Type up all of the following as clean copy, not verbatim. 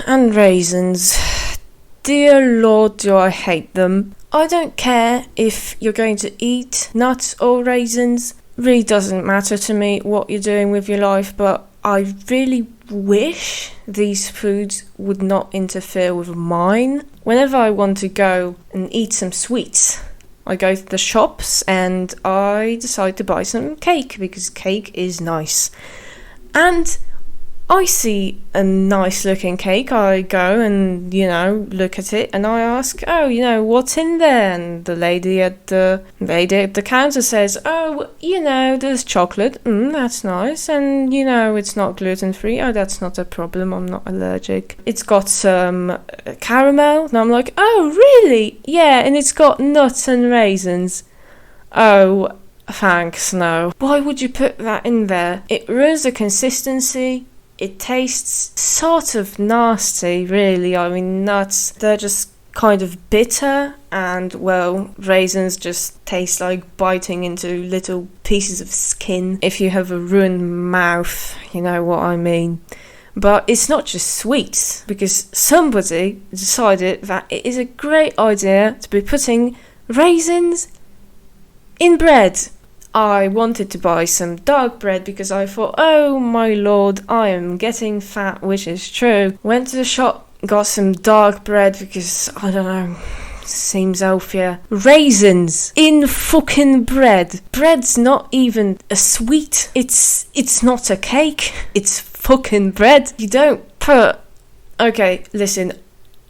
and raisins. Dear Lord, do I hate them. I don't care if you're going to eat nuts or raisins. Really doesn't matter to me what you're doing with your life, but I really wish these foods would not interfere with mine. Whenever I want to go and eat some sweets, I go to the shops and I decide to buy some cake because cake is nice. And I see a nice looking cake, I go and, look at it and I ask, what's in there? And the lady at the counter says, there's chocolate. That's nice. And, it's not gluten free. Oh, that's not a problem. I'm not allergic. It's got some caramel. And I'm like, oh, really? Yeah, and it's got nuts and raisins. Oh, thanks, no. Why would you put that in there? It ruins the consistency. It tastes sort of nasty, really. I mean, nuts, they're just kind of bitter, and, raisins just taste like biting into little pieces of skin. If you have a ruined mouth, you know what I mean. But it's not just sweets, because somebody decided that it is a great idea to be putting raisins in bread. I wanted to buy some dark bread because I thought, oh my lord, I am getting fat, which is true. Went to the shop, got some dark bread because, I don't know, seems healthier. Raisins in fucking bread. Bread's not even a sweet. It's not a cake. It's fucking bread. You don't put... Okay, listen,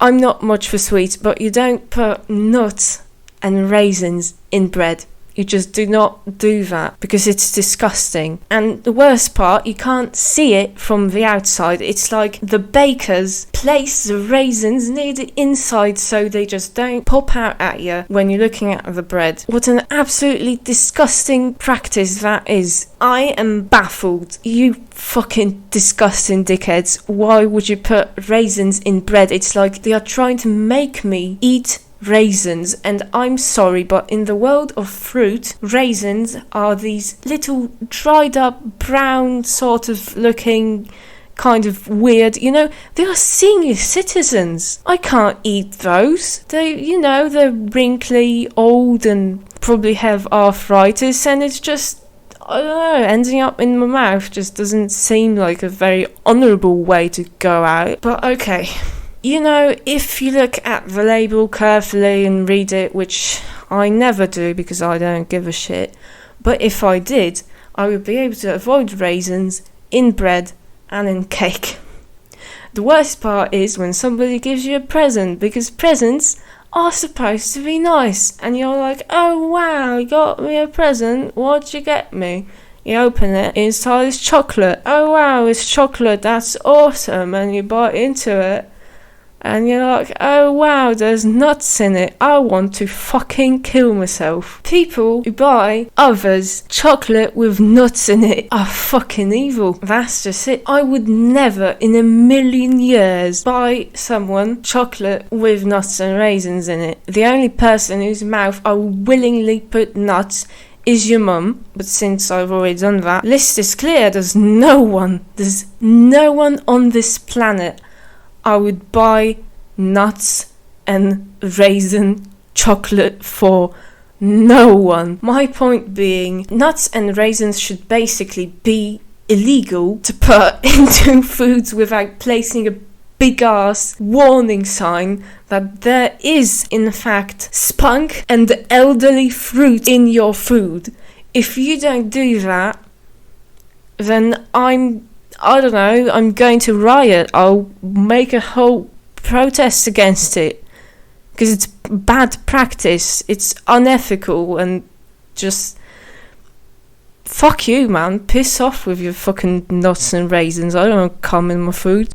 I'm not much for sweets, but you don't put nuts and raisins in bread. You just do not do that because it's disgusting. And the worst part, you can't see it from the outside. It's like the bakers place the raisins near the inside so they just don't pop out at you when you're looking at the bread. What an absolutely disgusting practice that is. I am baffled. You fucking disgusting dickheads. Why would you put raisins in bread? It's like they are trying to make me eat raisins, and I'm sorry, but in the world of fruit, raisins are these little dried up brown sort of looking kind of weird, they are senior citizens. I can't eat those. They're wrinkly, old, and probably have arthritis, and it's just, I don't know, ending up in my mouth just doesn't seem like a very honourable way to go out. But okay. If you look at the label carefully and read it, which I never do because I don't give a shit, but if I did, I would be able to avoid raisins in bread and in cake. The worst part is when somebody gives you a present, because presents are supposed to be nice, and you're like, oh wow, you got me a present, what'd you get me? You open it, inside is chocolate. Oh wow, it's chocolate, that's awesome, and you bite into it. And you're like, oh wow, there's nuts in it. I want to fucking kill myself. People who buy others chocolate with nuts in it are fucking evil. That's just it. I would never in a million years buy someone chocolate with nuts and raisins in it. The only person whose mouth I will willingly put nuts is your mum, but since I've already done that, list is clear. There's no one on this planet I would buy nuts and raisin chocolate for. No one. My point being, nuts and raisins should basically be illegal to put into foods without placing a big ass warning sign that there is in fact spunk and elderly fruit in your food. If you don't do that, then I'm going to riot. I'll make a whole protest against it because it's bad practice. It's unethical and just fuck you, man. Piss off with your fucking nuts and raisins. I don't want to come in my food.